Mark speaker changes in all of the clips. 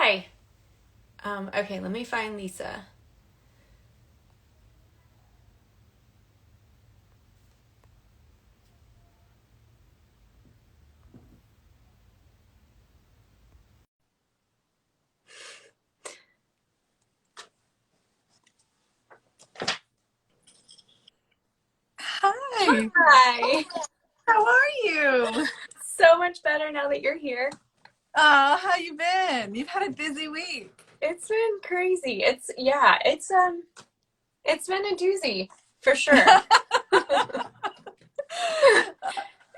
Speaker 1: Hi. Okay, let me find Lisa.
Speaker 2: Hi,
Speaker 1: Hi.
Speaker 2: how are you?
Speaker 1: So much better now that you're here.
Speaker 2: How you been? You've had a busy week.
Speaker 1: It's been crazy. It's been a doozy for sure.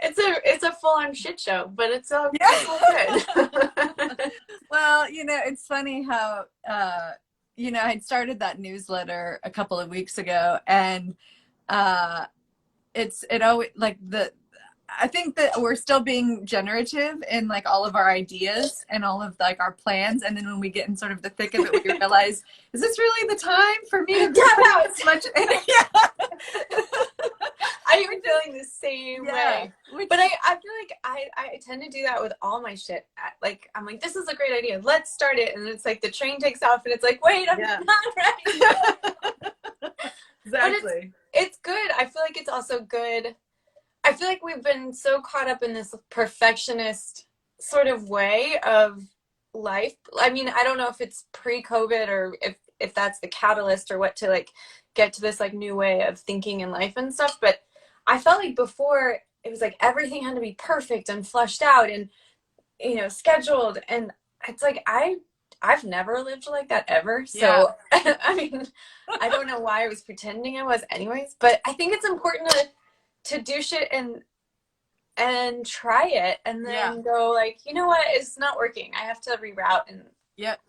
Speaker 1: It's a full-on shit show, but it's all
Speaker 2: Yeah.
Speaker 1: good.
Speaker 2: Well, it's funny how I'd started that newsletter a couple of weeks ago, and uh it always like the I think that we're still being generative in like all of our ideas and all of like our plans, and then when we get in sort of the thick of it, we realize, is this really the time for me to be
Speaker 1: Tap
Speaker 2: putting
Speaker 1: out.
Speaker 2: this much? Yeah.
Speaker 1: I'm
Speaker 2: Which is
Speaker 1: feeling the same
Speaker 2: yeah,
Speaker 1: way.
Speaker 2: which
Speaker 1: But I feel like I tend to do that with all my shit. Like I'm like, this is a great idea. Let's start it. And it's like the train takes off and it's like, wait, I'm
Speaker 2: yeah.
Speaker 1: not ready. But
Speaker 2: Exactly.
Speaker 1: it's good. I feel like it's also good. I feel like we've been so caught up in this perfectionist sort of way of life. I mean, I don't know if it's pre-COVID or if that's the catalyst or what to like get to this like new way of thinking in life and stuff, but I felt like before it was like everything had to be perfect and flushed out and scheduled, and it's like I've never lived like that ever.
Speaker 2: Yeah.
Speaker 1: So I mean, I don't know why I was pretending I was anyways, but I think it's important to do shit and try it and
Speaker 2: Yeah.
Speaker 1: then go like, you know what, it's not working. I have to reroute and
Speaker 2: Yep.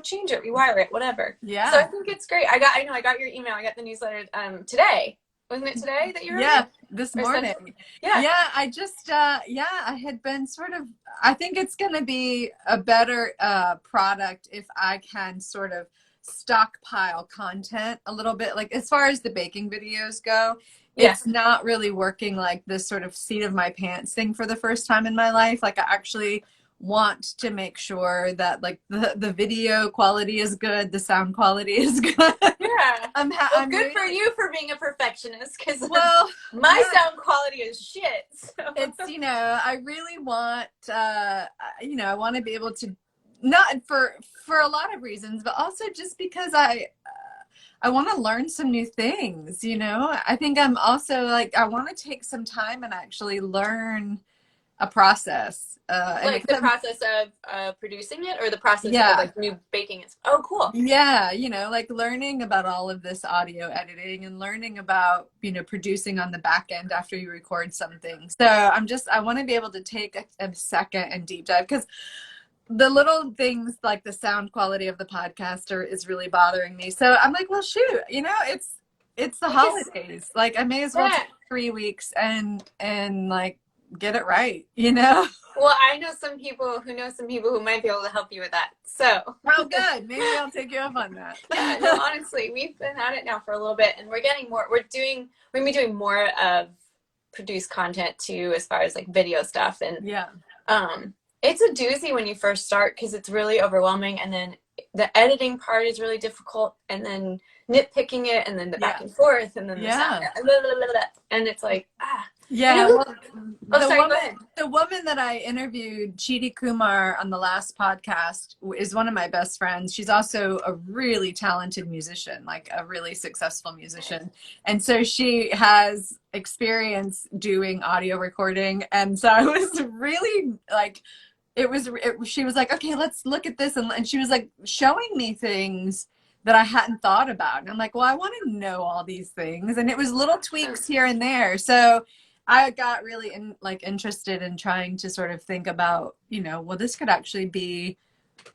Speaker 1: change it, rewire it, whatever. So I
Speaker 2: Yeah.
Speaker 1: think it's great. I got your email. I got the newsletter today. Wasn't it today that you wrote
Speaker 2: Yeah.
Speaker 1: it?
Speaker 2: This
Speaker 1: Or sent it?
Speaker 2: morning.
Speaker 1: Yeah.
Speaker 2: Yeah. I just, I had been sort of, I think it's going to be a better product if I can sort of stockpile content a little bit. Like as far as the baking videos go,
Speaker 1: Yeah.
Speaker 2: it's not really working like this sort of seat of my pants thing for the first time in my life. Like I actually want to make sure that like the video quality is good, the sound quality is good.
Speaker 1: Yeah. Well,
Speaker 2: I'm
Speaker 1: good for
Speaker 2: really
Speaker 1: you for being a perfectionist, because
Speaker 2: well,
Speaker 1: my
Speaker 2: yeah,
Speaker 1: sound quality is shit. So.
Speaker 2: it's I really want I want to be able to, not for a lot of reasons, but also just because I want to learn some new things, I think I'm also like I want to take some time and actually learn a process, and
Speaker 1: Like
Speaker 2: because
Speaker 1: the
Speaker 2: I'm
Speaker 1: process of producing it, or the process of
Speaker 2: yeah.
Speaker 1: like new baking it. Oh, cool.
Speaker 2: Yeah, like learning about all of this audio editing and learning about, producing on the back end after you record something. So I want to be able to take a second and deep dive, because the little things like the sound quality of the podcaster is really bothering me. So I'm like, well, shoot, it's the
Speaker 1: I guess,
Speaker 2: holidays. Like I may as well
Speaker 1: yeah.
Speaker 2: take 3 weeks and like get it right.
Speaker 1: Well, I know some people who might be able to help you with that. So,
Speaker 2: Oh, good. Maybe I'll take you up on that.
Speaker 1: yeah, no, honestly, we've been at it now for a little bit, and we're getting more. We're gonna be doing more of produced content too, as far as like video stuff, and
Speaker 2: Yeah.
Speaker 1: um, it's a doozy when you first start because it's really overwhelming, and then the editing part is really difficult, and then nitpicking it, and then the back
Speaker 2: Yeah.
Speaker 1: and forth, and then the sound,
Speaker 2: Yeah.
Speaker 1: blah, blah, blah, blah, and it's like and
Speaker 2: Yeah, well,
Speaker 1: oh,
Speaker 2: the
Speaker 1: sorry, go
Speaker 2: woman
Speaker 1: ahead.
Speaker 2: the woman that I interviewed, Chidi Kumar, on the last podcast, is one of my best friends. She's also a really talented musician, like a really successful musician. And so she has experience doing audio recording. And so I was really like, she was like, okay, let's look at this. And she was like showing me things that I hadn't thought about. And I'm like, well, I want to know all these things. And it was little tweaks here and there. So I got really interested in trying to sort of think about, well, this could actually be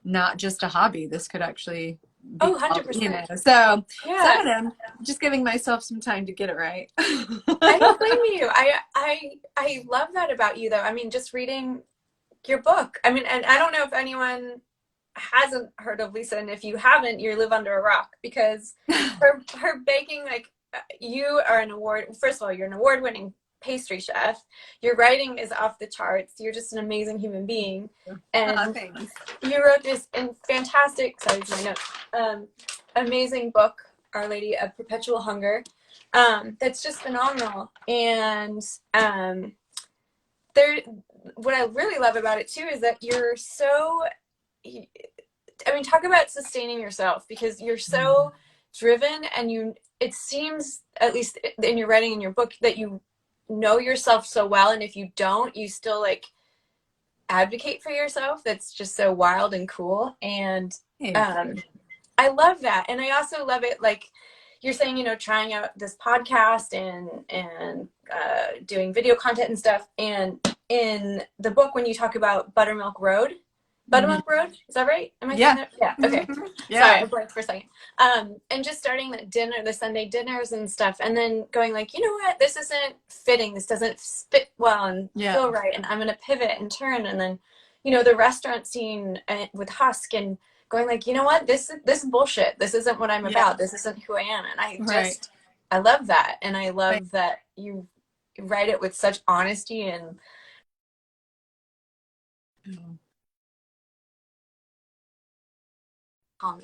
Speaker 2: not just a hobby. This could actually be
Speaker 1: Oh,
Speaker 2: called,
Speaker 1: 100%.
Speaker 2: so I
Speaker 1: Yeah.
Speaker 2: don't know, just giving myself some time to get it right.
Speaker 1: I don't blame you. I love that about you though. I mean, just reading your book. I mean, and I don't know if anyone hasn't heard of Lisa, and if you haven't, you live under a rock, because her baking, like, you are an award. First of all, you're an award-winning pastry chef. Your writing is off the charts. You're just an amazing human being.
Speaker 2: Oh,
Speaker 1: And
Speaker 2: thanks.
Speaker 1: you wrote this fantastic, sorry, it's my notes, amazing book, Our Lady of Perpetual Hunger, that's just phenomenal. And there, what I really love about it too is that you're so, I mean, talk about sustaining yourself, because you're so driven, and it seems, at least in your writing in your book, that you know yourself so well, and if you don't, you still like advocate for yourself. That's just so wild and cool. And I love that. And I also love it, like you're saying, trying out this podcast and doing video content and stuff. And in the book, when you talk about Buttermilk Road, is that right? Am I saying that? Yeah. Okay.
Speaker 2: Yeah.
Speaker 1: Sorry, I blanked for a second. And just starting the Sunday dinners and stuff, and then going like, you know what, this isn't fitting. This doesn't fit well and feel right. And I'm going to pivot and turn. And then, the restaurant scene with Husk, and going like, you know what, this is bullshit. This isn't what I'm about. This isn't who I am. And I love that. And I love that you write it with such honesty and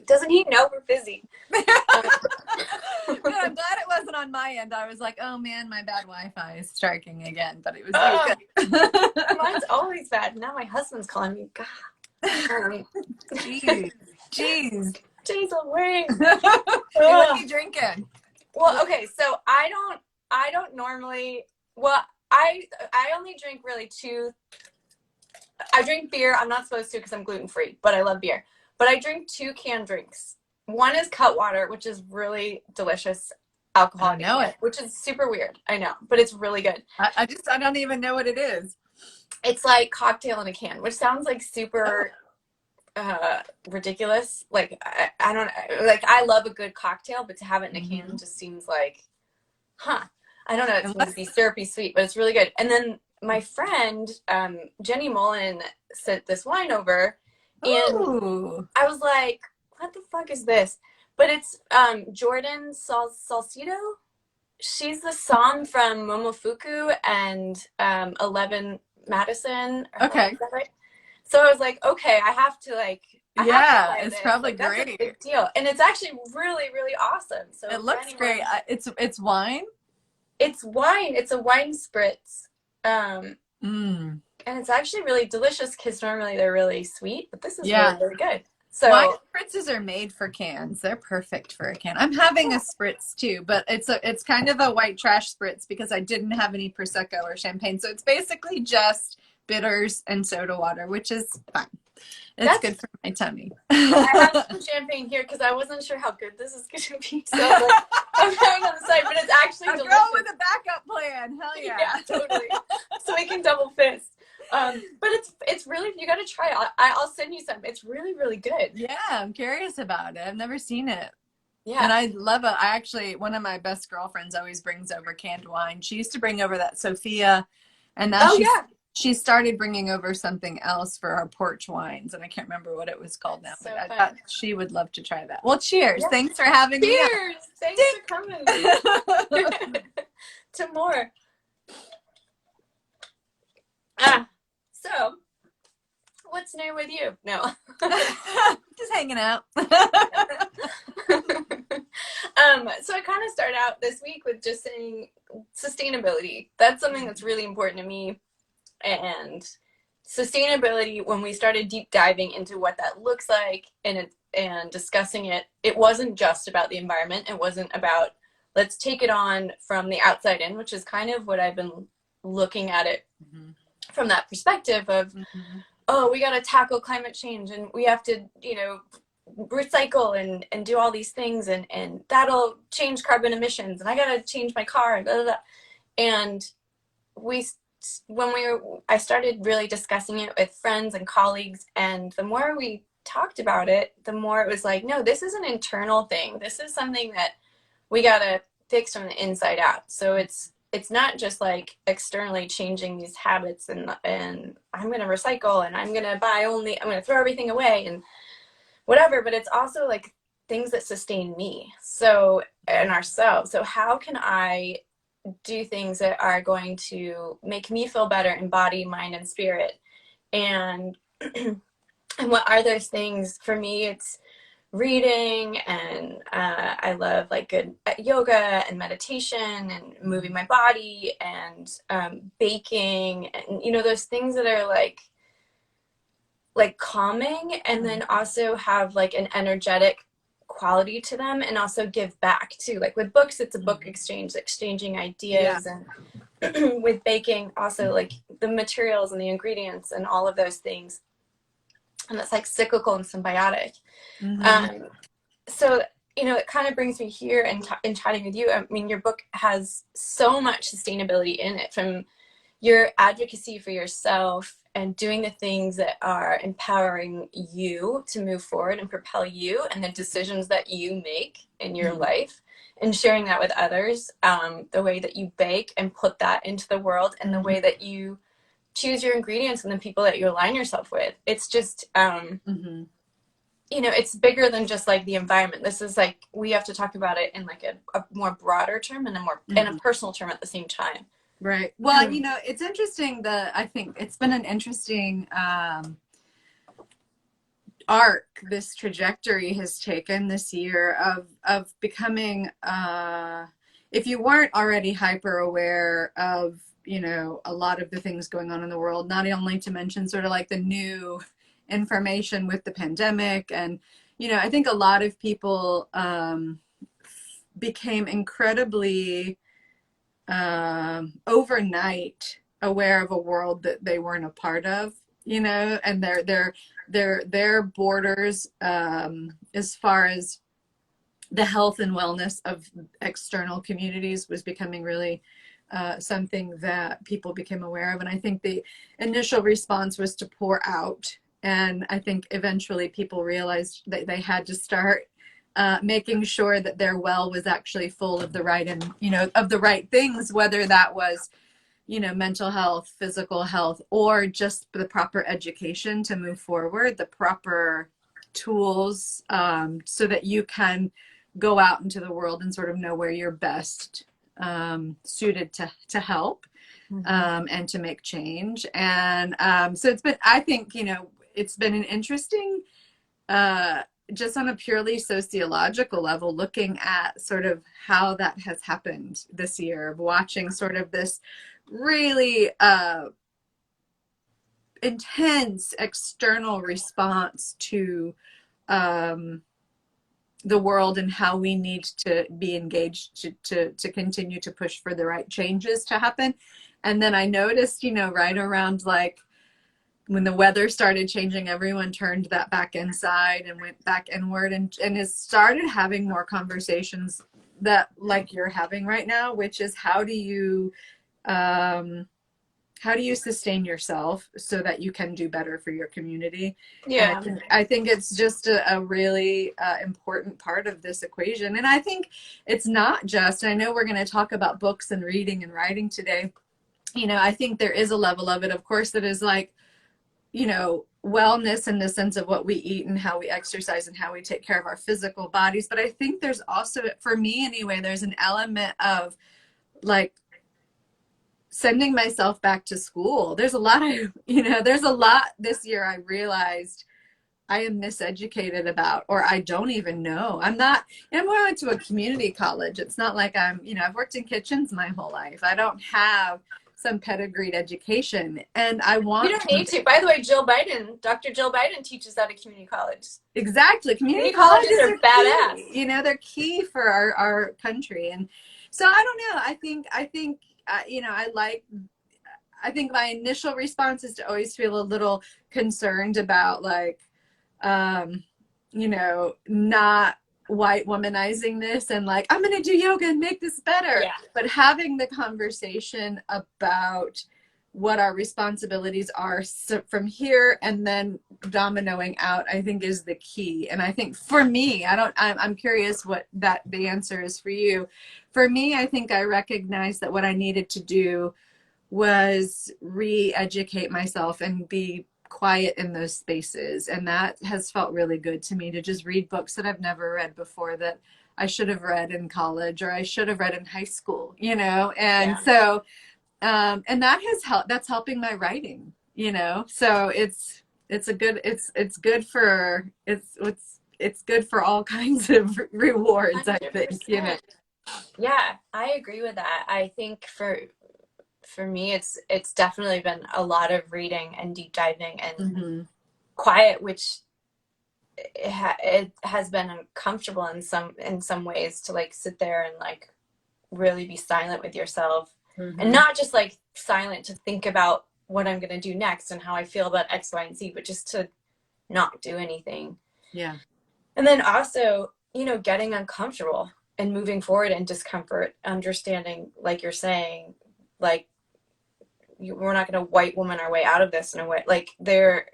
Speaker 1: doesn't he know we're busy?
Speaker 2: Good, I'm glad it wasn't on my end. I was like, oh man, my bad Wi-Fi is striking again, but it was good.
Speaker 1: Mine's always bad. Now my husband's calling me. God.
Speaker 2: Jeez
Speaker 1: Louise.
Speaker 2: What are you drinking?
Speaker 1: Well, okay, so I don't normally, well, I only drink really I drink beer. I'm not supposed to because I'm gluten-free, but I love beer. But I drink 2 canned drinks. One is Cutwater, which is really delicious alcohol.
Speaker 2: I know it.
Speaker 1: Which is super weird. I know, but it's really good.
Speaker 2: I don't even know what it is.
Speaker 1: It's like cocktail in a can, which sounds like super ridiculous. Like I don't like, I love a good cocktail, but to have it in a can just seems like, I don't know. It's supposed to be syrupy sweet, but it's really good. And then my friend Jenny Mullen sent this wine over, and I was like, what the fuck is this? But it's Jordan Salcido. She's the Psalm from Momofuku and 11 Madison.
Speaker 2: Okay.
Speaker 1: Is that right? So I was like, okay, I have to
Speaker 2: it's probably great.
Speaker 1: That's a big deal. And it's actually really, really awesome. So
Speaker 2: it looks great. It's wine? It's
Speaker 1: wine. It's a wine spritz. And it's actually really delicious, because normally they're really sweet, but this is really, really good. So
Speaker 2: wine spritzes are made for cans. They're perfect for a can. I'm having a spritz too, but it's kind of a white trash spritz because I didn't have any Prosecco or champagne. So it's basically just bitters and soda water, which is fine. It's good for my tummy.
Speaker 1: I have some champagne here because I wasn't sure how good this is going to be. So I'm trying on the side, but it's actually delicious.
Speaker 2: Go with a backup plan. Hell yeah.
Speaker 1: Yeah, totally. So we can double fist. But it's really, you got to try it. I'll send you some. It's really, really good.
Speaker 2: Yeah, I'm curious about it. I've never seen it.
Speaker 1: Yeah.
Speaker 2: And I love it. I actually, one of my best girlfriends always brings over canned wine. She used to bring over that Sophia, and now she started bringing over something else for our porch wines, and I can't remember what it was called now.
Speaker 1: So
Speaker 2: but I thought she would love to try that. Well, cheers. Yeah. Thanks for having me.
Speaker 1: Cheers. Thanks for coming. To more. So, what's new with you? No.
Speaker 2: Just hanging out.
Speaker 1: So I kind of start out this week with just saying sustainability. That's something that's really important to me. And sustainability, when we started deep diving into what that looks like and discussing it, it wasn't just about the environment. It wasn't about, let's take it on from the outside in, which is kind of what I've been looking at it from that perspective of, we got to tackle climate change, and we have to, recycle and do all these things, and that'll change carbon emissions, and I got to change my car, and blah, blah, blah. And I started really discussing it with friends and colleagues, and the more we talked about it, the more it was like, no, this is an internal thing. This is something that we got to fix from the inside out. So it's not just like externally changing these habits and I'm going to recycle, and I'm going to I'm going to throw everything away and whatever, but it's also like things that sustain me. So, and ourselves. So how can I do things that are going to make me feel better in body, mind, and spirit. And and what are those things? For me, it's reading, and I love like good yoga and meditation and moving my body, and baking, and those things that are like calming, and then also have like an energetic quality to them, and also give back too. Like with books, it's a book exchange, exchanging
Speaker 2: Yeah.
Speaker 1: ideas, and with baking, also like the materials and the ingredients and all of those things, and it's like cyclical and symbiotic.
Speaker 2: Mm-hmm.
Speaker 1: So it kind of brings me here in chatting with you. I mean, your book has so much sustainability in it, from your advocacy for yourself and doing the things that are empowering you to move forward and propel you, and the decisions that you make in your life, and sharing that with others, the way that you bake and put that into the world, and the way that you choose your ingredients and the people that you align yourself with. It's just it's bigger than just like the environment. This is like, we have to talk about it in like a more broader term, and a personal term at the same time.
Speaker 2: Right. Well, it's interesting that I think it's been an interesting arc this trajectory has taken this year of becoming if you weren't already hyper aware of a lot of the things going on in the world, not only to mention sort of like the new information with the pandemic, and I think a lot of people became incredibly overnight aware of a world that they weren't a part of, and their borders, as far as the health and wellness of external communities, was becoming really something that people became aware of. And I think the initial response was to pour out. And I think eventually people realized that they had to start making sure that their well was actually full of the right, and of the right things, whether that was mental health, physical health, or just the proper education to move forward, the proper tools, so that you can go out into the world and sort of know where you're best suited to help and to make change. And so it's been, I think, it's been an interesting, just on a purely sociological level, looking at sort of how that has happened this year, of watching sort of this really intense external response to the world, and how we need to be engaged to continue to push for the right changes to happen. And then I noticed, right around like when the weather started changing, everyone turned that back inside and went back inward, and has started having more conversations that like you're having right now, which is how do you sustain yourself so that you can do better for your community?
Speaker 1: Yeah.
Speaker 2: And I think it's just a really important part of this equation. And I think it's not just, I know we're going to talk about books and reading and writing today. I think there is a level of it, of course, that is like, wellness in the sense of what we eat and how we exercise and how we take care of our physical bodies. But I think there's also, for me anyway, there's an element of like sending myself back to school. There's a lot this year I realized I am miseducated about, or I don't even know. I'm going to a community college. It's not like I've worked in kitchens my whole life. I don't have some pedigreed education, and I want.
Speaker 1: You don't need to. By the way, Dr. Jill Biden teaches at a community college.
Speaker 2: Exactly. Community colleges are badass. Key. They're key for our country. And so I don't know. I think I think my initial response is to always feel a little concerned about like, not white womanizing this and like, I'm going to do yoga and make this better.
Speaker 1: Yeah.
Speaker 2: But having the conversation about what our responsibilities are from here and then dominoing out, I think is the key. And I think for me, I'm curious what the answer is for you. For me, I think I recognized that what I needed to do was re-educate myself and be quiet in those spaces. And that has felt really good to me, to just read books that I've never read before, that I should have read in college or I should have read in high school, you know? And
Speaker 1: Yeah.
Speaker 2: so, and that has helped, that's helping my writing, you know? So it's a good, it's good for, it's good for all kinds of rewards, I think, you know?
Speaker 1: 100%. Yeah, I agree with that. I think for me it's definitely been a lot of reading and deep diving and
Speaker 2: Mm-hmm.
Speaker 1: quiet, which it has been uncomfortable in some ways to like sit there and like really be silent with yourself, and
Speaker 2: Mm-hmm.
Speaker 1: not just like silent to think about what I'm going to do next and how I feel about X, Y, and Z, but just to not do anything.
Speaker 2: Yeah.
Speaker 1: And then also, getting uncomfortable and moving forward in discomfort, understanding, like you're saying, like we're not going to white woman our way out of this in a way. Like there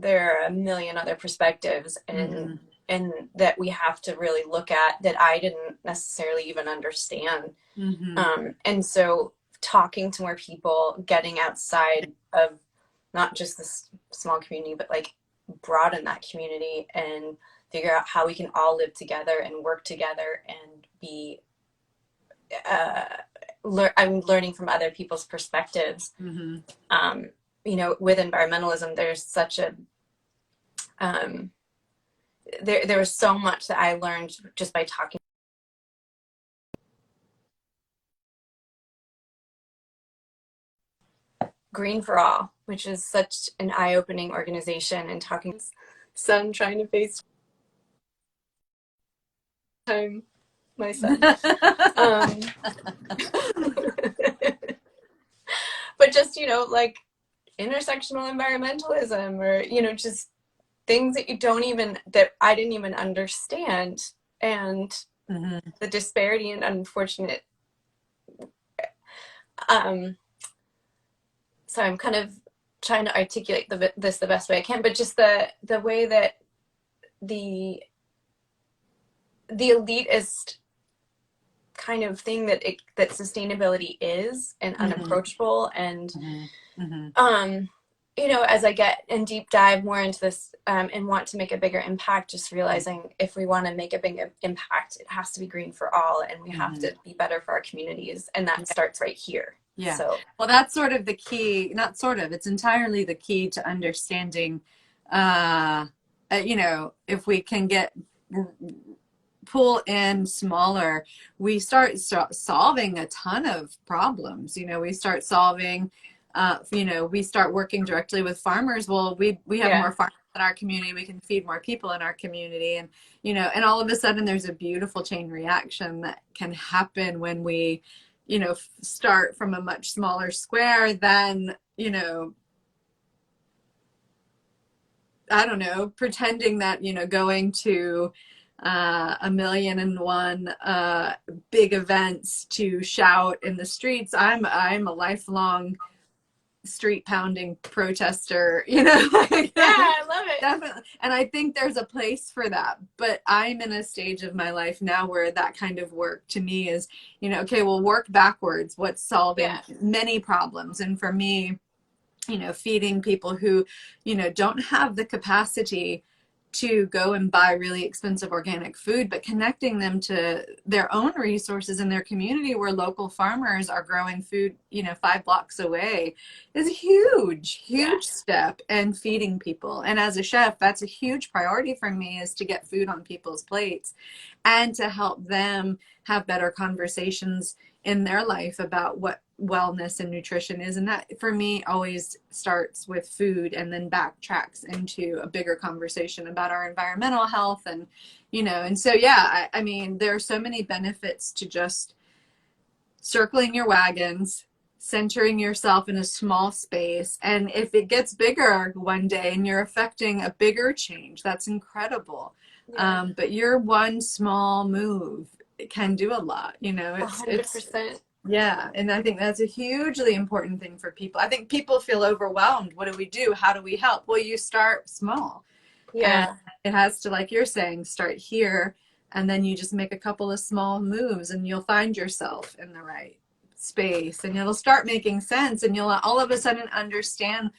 Speaker 1: are a million other perspectives,
Speaker 2: Mm-hmm.
Speaker 1: and that we have to really look at that I didn't necessarily even understand.
Speaker 2: Mm-hmm.
Speaker 1: And so talking to more people, getting outside of not just this small community, but like broaden that community and figure out how we can all live together and work together and be uh, I'm learning from other people's perspectives.
Speaker 2: Mm-hmm.
Speaker 1: um, with environmentalism, there's such a um, there was so much that I learned just by talking. Green for All, which is such an eye-opening organization, and talking son trying to FaceTime my son. Um, but just, like intersectional environmentalism, or, just things that that I didn't even understand, and
Speaker 2: Mm-hmm.
Speaker 1: the disparity and unfortunate. Um, so I'm kind of trying to articulate this the best way I can, but just the way that the elitist kind of thing that sustainability is, and
Speaker 2: Mm-hmm.
Speaker 1: unapproachable, and
Speaker 2: Mm-hmm.
Speaker 1: um as I get and deep dive more into this, and want to make a bigger impact, just realizing if we want to make a big impact, it has to be green for all, and we have
Speaker 2: Mm-hmm.
Speaker 1: to be better for our communities, and that starts right here.
Speaker 2: Yeah.
Speaker 1: So
Speaker 2: Well, that's sort of the key, not sort of, it's entirely the key to understanding, uh, if we can pull in smaller, we start solving a ton of problems. We start solving, we start working directly with farmers. Well, we have
Speaker 1: yeah,
Speaker 2: more farmers in our community. We can feed more people in our community. And all of a sudden there's a beautiful chain reaction that can happen when we, start from a much smaller square than, I don't know, pretending that, going to 1,000,001 big events to shout in the streets. I'm a lifelong street pounding protester, like,
Speaker 1: yeah, I love it.
Speaker 2: definitely. And I think there's a place for that. But I'm in a stage of my life now where that kind of work to me is, okay, we'll work backwards. What's solving
Speaker 1: Yeah,
Speaker 2: many problems? And for me, feeding people who, don't have the capacity to go and buy really expensive organic food, but connecting them to their own resources in their community where local farmers are growing food, 5 blocks away is a huge,
Speaker 1: yeah,
Speaker 2: huge step, and feeding people. And as a chef, that's a huge priority for me, is to get food on people's plates and to help them have better conversations in their life about what wellness and nutrition is. And that for me always starts with food and then backtracks into a bigger conversation about our environmental health. And so yeah, I mean, there are so many benefits to just circling your wagons, centering yourself in a small space. And if it gets bigger one day and you're affecting a bigger change, that's incredible.
Speaker 1: yeah,
Speaker 2: But your one small move can do a lot. It's
Speaker 1: 100%.
Speaker 2: yeah, and I think that's a hugely important thing for people. I think people feel overwhelmed. What do we do? How do we help? Well, you start small. And
Speaker 1: Yeah,
Speaker 2: it has to, like you're saying, start here. And then you just make a couple of small moves and you'll find yourself in the right space and it'll start making sense. And you'll all of a sudden understand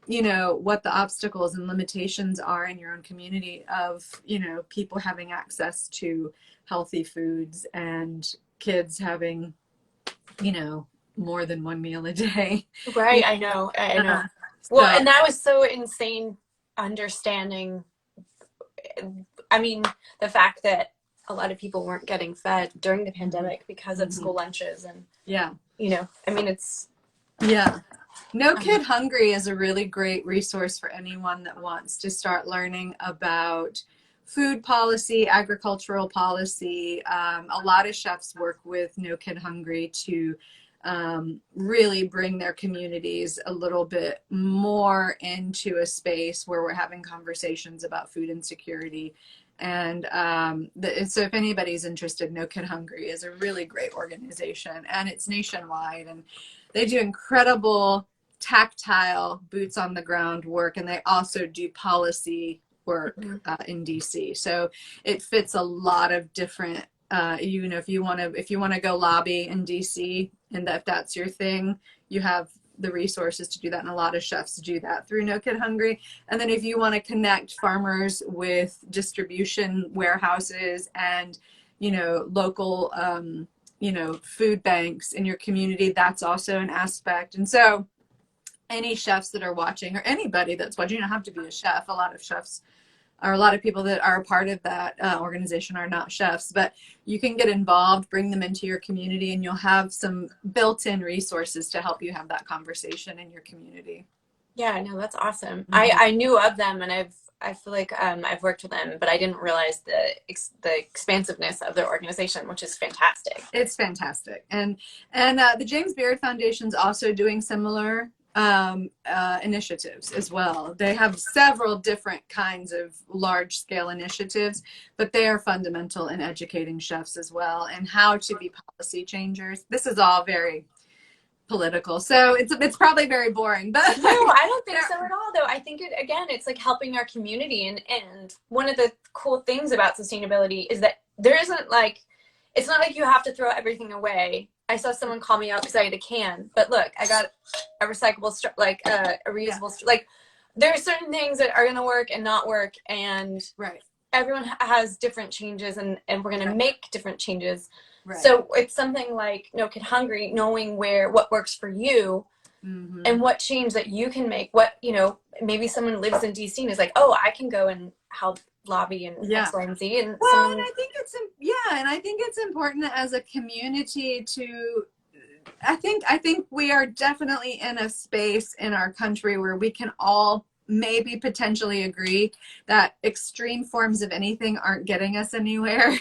Speaker 2: you know, what the obstacles and limitations are in your own community of, you know, people having access to healthy foods and kids having, you know, more than one meal a day.
Speaker 1: Right,
Speaker 2: You
Speaker 1: I know, I
Speaker 2: know,
Speaker 1: know. Well,
Speaker 2: so
Speaker 1: and that was so insane understanding. I mean, the fact that a lot of people weren't getting fed during the pandemic because of
Speaker 2: mhm.
Speaker 1: school lunches and,
Speaker 2: Yeah.
Speaker 1: you know, I mean, it's,
Speaker 2: Yeah. No
Speaker 1: um,
Speaker 2: Kid Hungry is a really great resource for anyone that wants to start learning about food policy, agricultural policy. A lot of chefs work with No Kid Hungry to really bring their communities a little bit more into a space where we're having conversations about food insecurity. And so if anybody's interested, No Kid Hungry is a really great organization, and it's nationwide, and they do incredible tactile boots on the ground work, and they also do policy work
Speaker 1: mhm.
Speaker 2: in DC. So it fits a lot of different you know, if you want to go lobby in DC, and if that's your thing, you have the resources to do that, and a lot of chefs do that through No Kid Hungry. And then if you want to connect farmers with distribution warehouses and, you know, local you know, food banks in your community, that's also an aspect. And so any chefs that are watching, or anybody that's watching, you don't have to be a chef. A lot of chefs, or a lot of people that are a part of that organization are not chefs, but you can get involved, bring them into your community, and you'll have some built-in resources to help you have that conversation in your community.
Speaker 1: Yeah, no, that's awesome.
Speaker 2: Mm-hmm.
Speaker 1: I knew of them, and I feel like I've worked with them, but I didn't realize the expansiveness of their organization, which is fantastic.
Speaker 2: It's fantastic. And the James Beard Foundation's also doing similar initiatives as well. They have several different kinds of large scale initiatives, but they are fundamental in educating chefs as well and how to be policy changers. This is all very political, so it's probably very boring, but
Speaker 1: No, I don't think so at all, though. I think it, again, it's like helping our community. And one of the cool things about sustainability is that there isn't like, it's not like you have to throw everything away. I saw someone call me out because I had a can, but look, I got a recyclable, like a
Speaker 2: yeah,
Speaker 1: reusable, like there are certain things that are going to work and not work. And
Speaker 2: right,
Speaker 1: everyone has different changes, and we're going to
Speaker 2: right,
Speaker 1: make different changes.
Speaker 2: right.
Speaker 1: So it's something like No Kid Hungry, knowing what works for you
Speaker 2: Mm-hmm.
Speaker 1: and what change that you can make. What, you know, maybe someone lives in DC and is like, oh, I can go and help lobby and
Speaker 2: Yeah.
Speaker 1: X, Y, and Z. And
Speaker 2: Well, and
Speaker 1: someone,
Speaker 2: I think yeah, and I think it's important as a community to I think we are definitely in a space in our country where we can all maybe potentially agree that extreme forms of anything aren't getting us anywhere.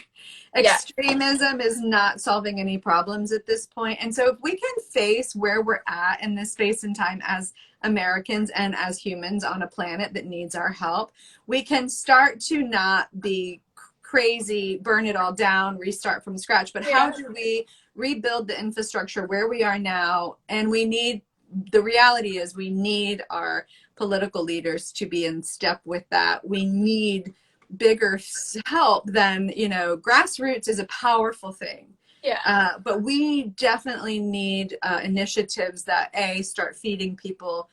Speaker 1: yeah,
Speaker 2: Extremism is not solving any problems at this point. And so if we can face where we're at in this space and time as Americans and as humans on a planet that needs our help, we can start to not be crazy, burn it all down, restart from scratch. But how
Speaker 1: yeah,
Speaker 2: do we rebuild the infrastructure where we are now? And we need, the reality is we need our political leaders to be in step with that. We need bigger help than, you know, grassroots is a powerful thing.
Speaker 1: yeah,
Speaker 2: But we definitely need initiatives that start feeding people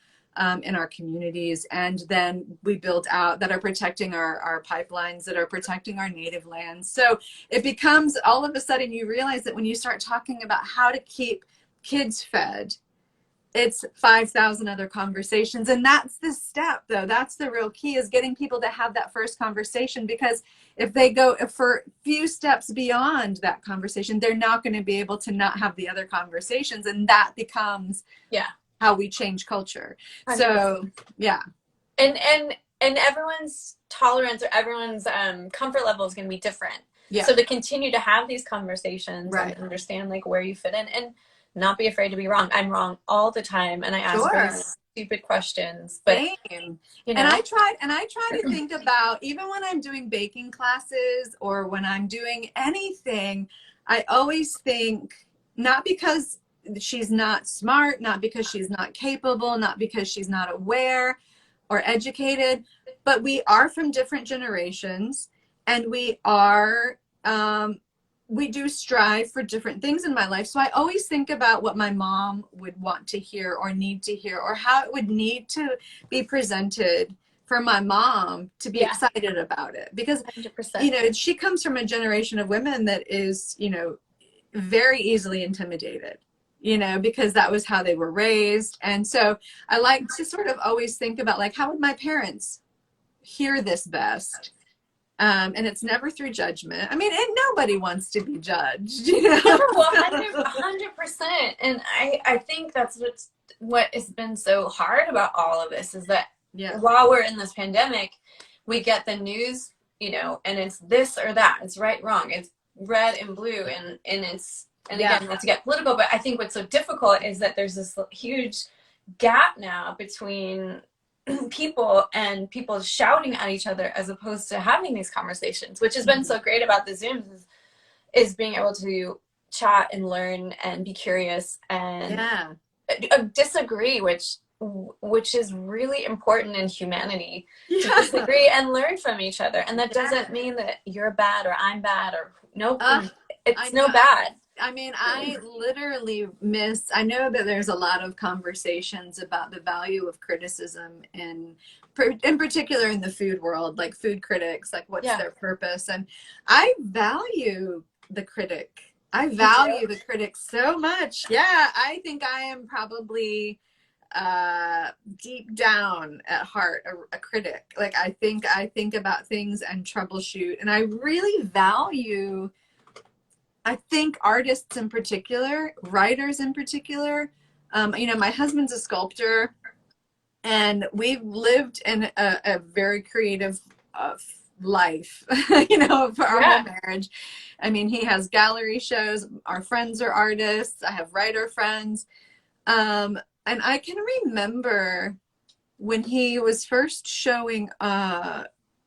Speaker 2: in our communities, and then we build out that are protecting our pipelines, that are protecting our native lands. So it becomes, all of a sudden you realize that when you start talking about how to keep kids fed, it's 5,000 other conversations. And that's the step, though. That's the real key, is getting people to have that first conversation. Because if they go for a few steps beyond that conversation, they're not going to be able to not have the other conversations. And that becomes
Speaker 1: yeah.
Speaker 2: how we change culture.
Speaker 1: 100%.
Speaker 2: So, yeah.
Speaker 1: And everyone's tolerance or everyone's comfort level is going to be different.
Speaker 2: Yeah.
Speaker 1: So to continue to have these conversations and
Speaker 2: Right.
Speaker 1: understand like where you fit in, and not be afraid to be wrong. I'm wrong all the time, and I ask really
Speaker 2: Sure.
Speaker 1: stupid questions, but
Speaker 2: Same.
Speaker 1: you
Speaker 2: And
Speaker 1: know,
Speaker 2: I try to think about, even when I'm doing baking classes or when I'm doing anything, I always think, not because she's not smart, not because she's not capable, not because she's not aware or educated, but we are from different generations, and we are we do strive for different things in my life. So I always think about what my mom would want to hear or need to hear, or how it would need to be presented for my mom to be
Speaker 1: Yeah,
Speaker 2: excited about it. Because,
Speaker 1: 100%.
Speaker 2: she comes from a generation of women that is, very easily intimidated, because that was how they were raised. And so I like to sort of always think about, like, how would my parents hear this best? And it's never through judgment. I mean, and nobody wants to be judged,
Speaker 1: No, 100%. And I think that's what has been so hard about all of this is that
Speaker 2: Yeah.
Speaker 1: while we're in this pandemic, we get the news, and it's this or that. It's right, wrong. It's red and blue, and it's, and
Speaker 2: Yeah.
Speaker 1: again, not to get political, but I think what's so difficult is that there's this huge gap now between people and people shouting at each other as opposed to having these conversations, which has been so great about the Zooms is being able to chat and learn and be curious and
Speaker 2: Yeah.
Speaker 1: disagree, which is really important in humanity, to
Speaker 2: Yeah.
Speaker 1: disagree and learn from each other. And that doesn't mean that you're bad or I'm bad or nope.
Speaker 2: I
Speaker 1: It's
Speaker 2: know.
Speaker 1: no bad.
Speaker 2: I mean, I literally I know that there's a lot of conversations about the value of criticism in particular in the food world, like food critics, like what's their purpose. And I value the critic. I value the critic so much. Yeah, I think I am probably deep down at heart a critic. Like I think about things and troubleshoot, and I really value, I think, artists in particular, writers in particular. My husband's a sculptor, and we've lived in a very creative life, for our whole marriage. I mean, he has gallery shows. Our friends are artists. I have writer friends. And I can remember when he was first showing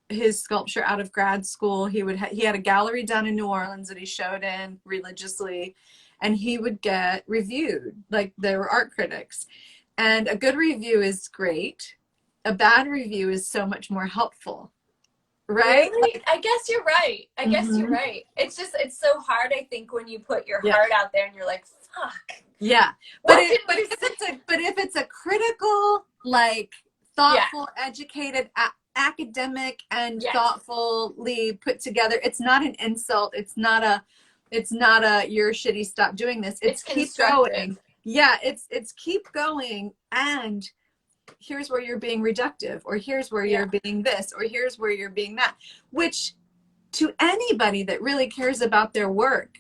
Speaker 2: his sculpture out of grad school. He had a gallery down in New Orleans that he showed in religiously, and he would get reviewed. Like, there were art critics, and a good review is great. A bad review is so much more helpful, right?
Speaker 1: Really? I guess you're right. You're right. It's so hard, I think, when you put your heart out there and you're like, fuck.
Speaker 2: Yeah. But if it's a critical, like, thoughtful, educated, academic, and thoughtfully put together, it's not an insult. It's not a you're shitty, stop doing this. It's keep going. Yeah, it's keep going, and here's where you're being reductive, or here's where you're being this, or here's where you're being that, which to anybody that really cares about their work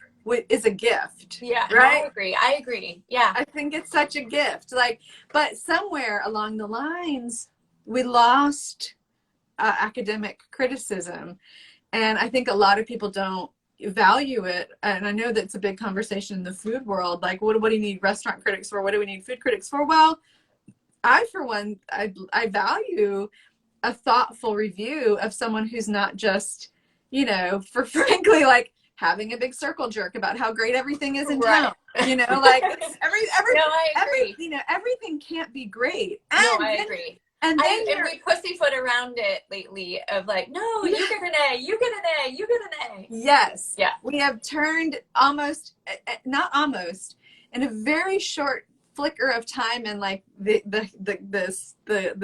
Speaker 2: is a gift.
Speaker 1: Yeah,
Speaker 2: right.
Speaker 1: I agree. Yeah,
Speaker 2: I think it's such a gift. Like, but somewhere along the lines, we lost academic criticism, and I think a lot of people don't value it. And I know that's a big conversation in the food world. Like, what do you need restaurant critics for? What do we need food critics for? Well, for one, I value a thoughtful review of someone who's not just, for frankly, like, having a big circle jerk about how great everything is in town. Like, everything can't be great. And
Speaker 1: I agree.
Speaker 2: And
Speaker 1: we pussyfoot around it lately of like, no, you get an A, you get an A, you get an A.
Speaker 2: Yes.
Speaker 1: Yeah.
Speaker 2: We have turned not almost, in a very short flicker of time in, like, the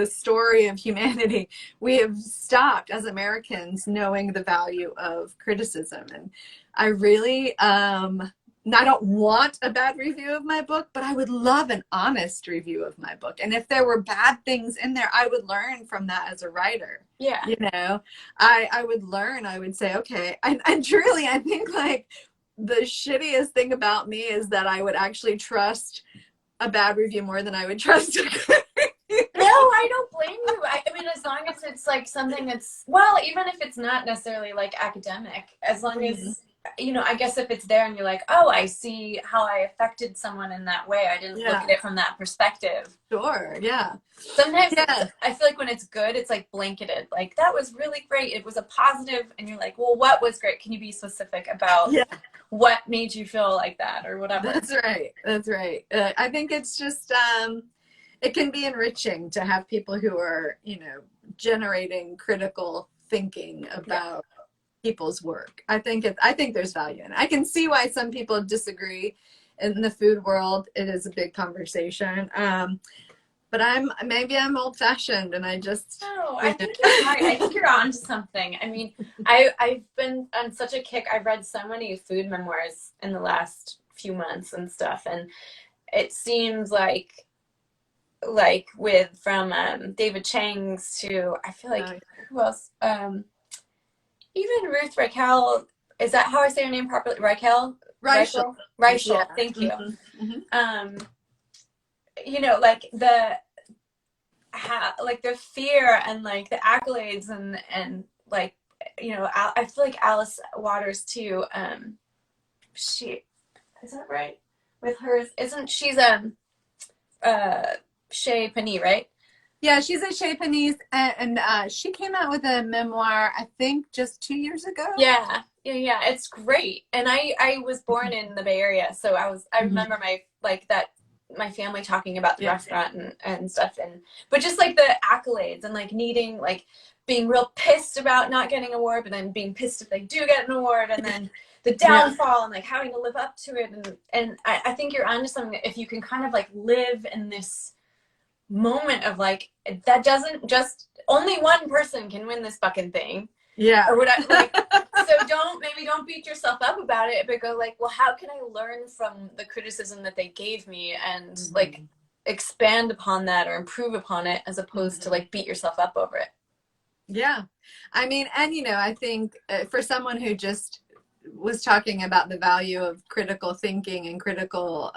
Speaker 2: story of humanity, we have stopped as Americans knowing the value of criticism. And I really I don't want a bad review of my book, but I would love an honest review of my book. And if there were bad things in there, I would learn from that as a writer.
Speaker 1: Yeah.
Speaker 2: I would learn. I would say, okay. And truly, I think, like, the shittiest thing about me is that I would actually trust a bad review more than I would trust a good review.
Speaker 1: No, I don't blame you. I mean, as long as it's like something that's, well, even if it's not necessarily like academic, as long as, I guess if it's there and you're like, oh, I see how I affected someone in that way. I didn't look at it from that perspective.
Speaker 2: Sure, yeah.
Speaker 1: Sometimes I feel like when it's good, it's like blanketed. Like, that was really great. It was a positive. And you're like, well, what was great? Can you be specific about what made you feel like that or whatever?
Speaker 2: That's right. I think it's just, it can be enriching to have people who are, generating critical thinking about people's work. I think there's value in it. I can see why some people disagree. In the food world, it is a big conversation. But maybe I'm old fashioned, and I just,
Speaker 1: No,
Speaker 2: you
Speaker 1: I think you're right. I
Speaker 2: know.
Speaker 1: think you're on to something. I mean, I've been on such a kick. I've read so many food memoirs in the last few months and stuff, and it seems like with from David Chang's to I feel like who else? Even Ruth Raquel. Is that how I say her name properly? Raquel.
Speaker 2: Rachel. Yeah.
Speaker 1: Reichel. Thank you.
Speaker 2: Mm-hmm.
Speaker 1: Um, you know, like the fear and like the accolades and like you know I feel like Alice Waters too. She is that right with hers? Isn't she's Shea Panee, right?
Speaker 2: Yeah, she's a Chez Panisse, and she came out with a memoir, I think, just 2 years ago.
Speaker 1: Yeah, yeah, yeah. It's great. And I was born in the Bay Area, so I
Speaker 2: Mm-hmm.
Speaker 1: remember my family talking about the
Speaker 2: Yeah.
Speaker 1: restaurant and stuff but just like the accolades and like needing like being real pissed about not getting an award, but then being pissed if they do get an award, and then the
Speaker 2: Yeah.
Speaker 1: downfall and like having to live up to it, and I think you're onto something if you can kind of like live in this moment of like that doesn't just only one person can win this fucking thing,
Speaker 2: Yeah.
Speaker 1: or whatever, like so don't beat yourself up about it, but go like, well, how can I learn from the criticism that they gave me and like expand upon that or improve upon it, as opposed to like beat yourself up over it.
Speaker 2: Yeah. I mean, and I think for someone who just was talking about the value of critical thinking and critical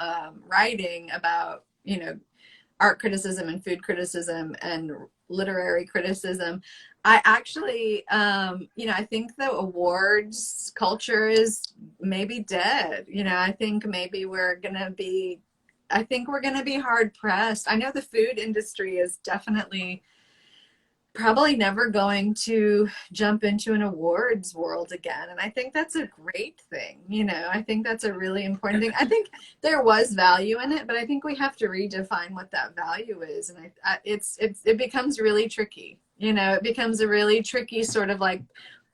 Speaker 2: writing about, art criticism and food criticism and literary criticism, I actually, I think the awards culture is maybe dead. I think maybe I think we're going to be hard pressed. I know the food industry is definitely probably never going to jump into an awards world again. And I think that's a great thing. I think that's a really important thing. I think there was value in it, but I think we have to redefine what that value is. And it becomes really tricky. It becomes a really tricky sort of like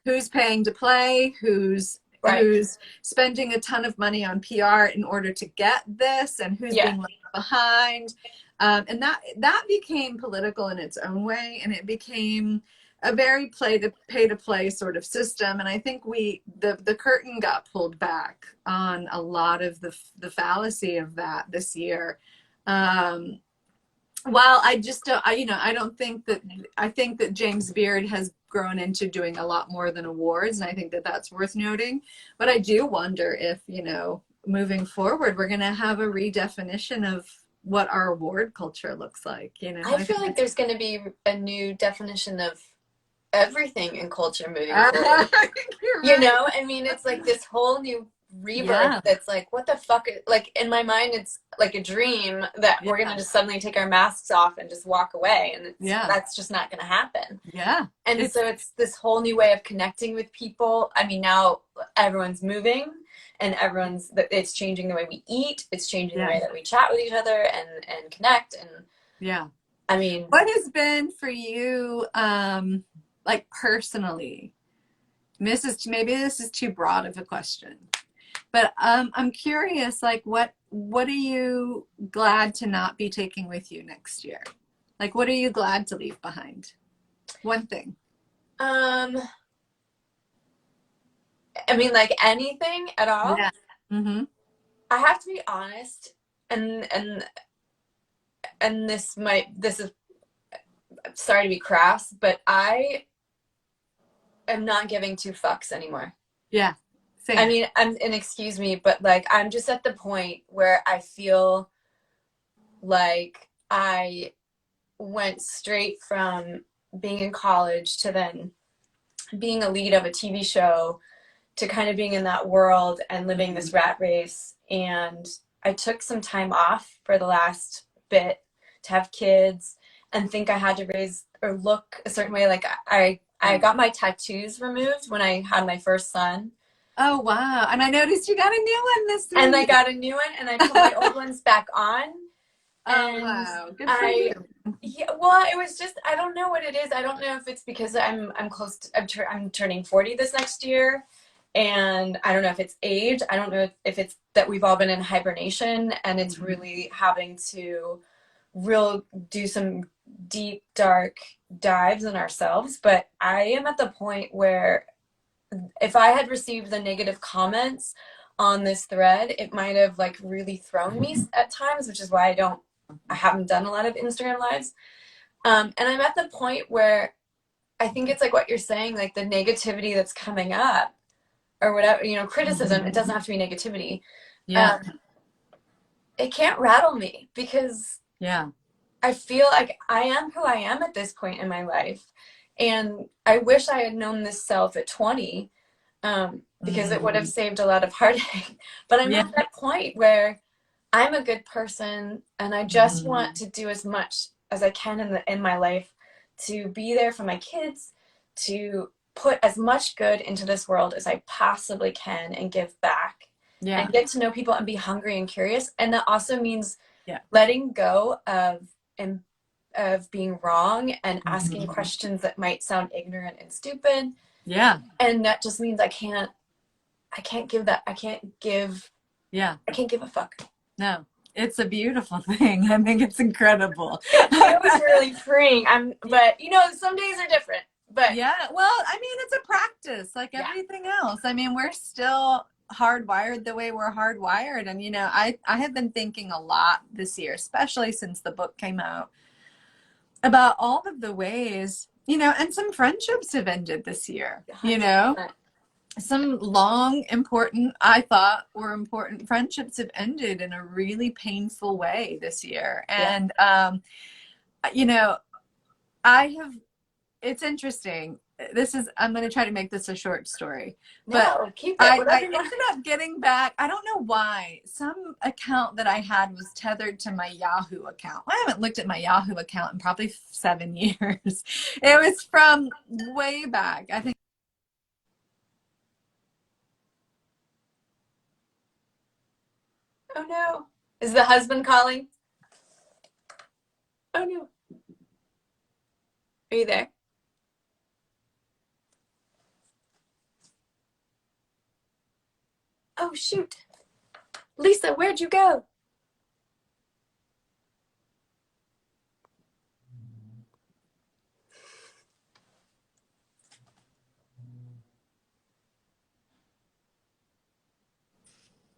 Speaker 2: who's paying to play, who's spending a ton of money on PR in order to get this, and who's being left behind. And that became political in its own way, and it became a very pay to play sort of system. And I think the curtain got pulled back on a lot of the fallacy of that this year. While I just don't, I don't think that, I think that James Beard has grown into doing a lot more than awards, and I think that that's worth noting. But I do wonder if, moving forward, we're going to have a redefinition of what our award culture looks like.
Speaker 1: I feel like there's going to be a new definition of everything in culture moving forward. Right. I mean, it's like this whole new rebirth that's like, what the fuck? Like, in my mind, it's like a dream that we're going to just suddenly take our masks off and just walk away. And that's just not going to happen.
Speaker 2: Yeah.
Speaker 1: And so it's this whole new way of connecting with people. I mean, now everyone's moving, and it's changing the way we eat. It's changing the way that we chat with each other and connect. And I mean,
Speaker 2: what has been for you, like personally, maybe this is too broad of a question, but I'm curious, like what are you glad to not be taking with you next year? Like, what are you glad to leave behind? One thing.
Speaker 1: I mean, like anything at all.
Speaker 2: Yeah. Mm-hmm.
Speaker 1: I have to be honest, and this is, sorry to be crass, but I am not giving two fucks anymore.
Speaker 2: Yeah. Same.
Speaker 1: I mean, and excuse me, but like I'm just at the point where I feel like I went straight from being in college to then being a lead of a TV show to kind of being in that world and living this rat race. And I took some time off for the last bit to have kids and think I had to raise or look a certain way. Like I got my tattoos removed when I had my first son.
Speaker 2: Oh, wow. And I noticed you got a new one this week.
Speaker 1: And I got a new one, and I put my old ones back on.
Speaker 2: Oh,
Speaker 1: And
Speaker 2: wow. Good for
Speaker 1: I,
Speaker 2: you.
Speaker 1: yeah, well, it was just, I don't know what it is. I don't know if it's because I'm close to, I'm turning 40 this next year. And I don't know if it's age. I don't know if it's that we've all been in hibernation and it's really having to real do some deep, dark dives in ourselves. But I am at the point where if I had received the negative comments on this thread, it might have like really thrown me at times, which is why I haven't done a lot of Instagram lives. And I'm at the point where I think it's like what you're saying, like the negativity that's coming up or whatever, criticism, it doesn't have to be negativity.
Speaker 2: Yeah.
Speaker 1: Um, it can't rattle me because
Speaker 2: Yeah.
Speaker 1: I feel like I am who I am at this point in my life. And I wish I had known this self at 20, because it would have saved a lot of heartache. But I'm
Speaker 2: Yeah.
Speaker 1: at that point where I'm a good person and I just want to do as much as I can in my life to be there for my kids, to put as much good into this world as I possibly can and give back
Speaker 2: Yeah.
Speaker 1: and get to know people and be hungry and curious. And that also means
Speaker 2: Yeah.
Speaker 1: letting go of being wrong and asking questions that might sound ignorant and stupid.
Speaker 2: Yeah.
Speaker 1: And that just means I can't give that.
Speaker 2: Yeah.
Speaker 1: I can't give a fuck.
Speaker 2: No, it's a beautiful thing. I think it's incredible.
Speaker 1: It feels really freeing. But some days are different. But
Speaker 2: Yeah. Well, I mean, it's a practice like
Speaker 1: yeah,
Speaker 2: everything else. I mean, we're still hardwired the way we're hardwired. And, I have been thinking a lot this year, especially since the book came out, about all of the ways, and some friendships have ended this year,
Speaker 1: 100%.
Speaker 2: some long, important, I thought were important friendships have ended in a really painful way this year.
Speaker 1: Yeah.
Speaker 2: And, you know, I have, it's interesting. I'm going to try to make this a short story, but
Speaker 1: No, keep it.
Speaker 2: I
Speaker 1: Whatever you want.
Speaker 2: ended up getting back. I don't know why. Some account that I had was tethered to my Yahoo account. I haven't looked at my Yahoo account in probably 7 years. It was from way back. I think.
Speaker 1: Oh no. Is the husband calling? Oh no. Are you there? Oh shoot. Lisa, where'd you go?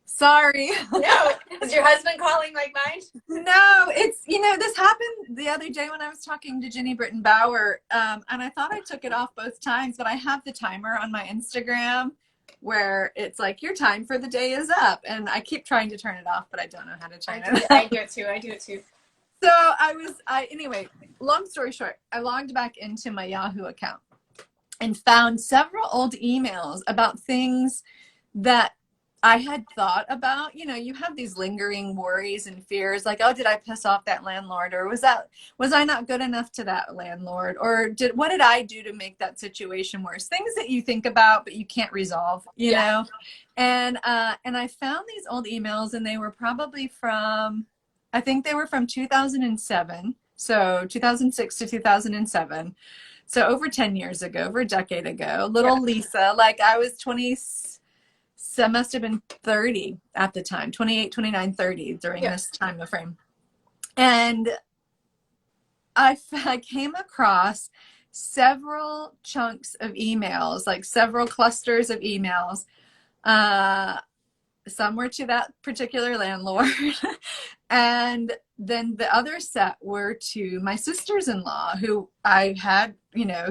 Speaker 2: Sorry.
Speaker 1: No. Is your husband calling like mine?
Speaker 2: No, it's, this happened the other day when I was talking to Jenny Britton Bauer, and I thought I took it off both times, but I have the timer on my Instagram where it's like, your time for the day is up. And I keep trying to turn it off, but I don't know how to turn it
Speaker 1: I
Speaker 2: off.
Speaker 1: do it too. I do it too.
Speaker 2: So anyway, long story short, I logged back into my Yahoo account and found several old emails about things that I had thought about. You have these lingering worries and fears like, oh, did I piss off that landlord? Or was I not good enough to that landlord? Or what did I do to make that situation worse? Things that you think about, but you can't resolve, know? And I found these old emails and they were probably I think they were from 2007. So 2006 to 2007. So over 10 years ago, over a decade ago, little Lisa, like I was 20, so I must have been 30 at the time, 28, 29, 30 during this time of frame. And I came across several chunks of emails, like several clusters of emails. Some were to that particular landlord. And then the other set were to my sisters-in-law who I had,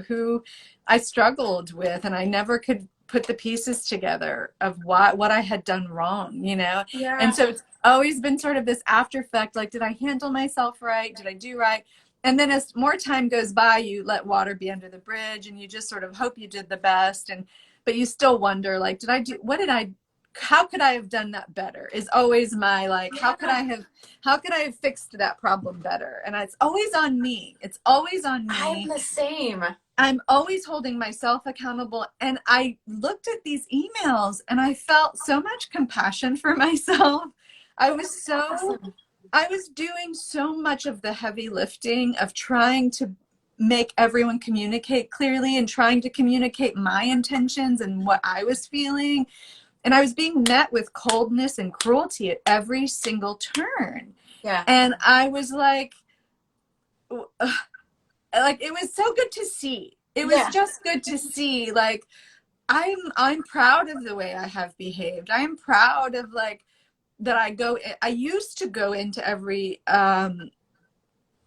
Speaker 2: who I struggled with, and I never could put the pieces together of what I had done wrong,
Speaker 1: Yeah.
Speaker 2: And so it's always been sort of this after effect, like, did I handle myself right? Did I do right? And then as more time goes by, you let water be under the bridge and you just sort of hope you did the best. But you still wonder, like, how could I have done that better is always my, like, how could I have fixed that problem better? And it's always on me. It's always on me.
Speaker 1: I'm the same.
Speaker 2: I'm always holding myself accountable. And I looked at these emails and I felt so much compassion for myself. I was so I was doing so much of the heavy lifting of trying to make everyone communicate clearly and trying to communicate my intentions and what I was feeling. And I was being met with coldness and cruelty at every single turn.
Speaker 1: Yeah.
Speaker 2: And I was like it was so good to see. It was
Speaker 1: Yeah.
Speaker 2: just good to see. Like, I'm proud of the way I have behaved. I am proud of like that I used to go into every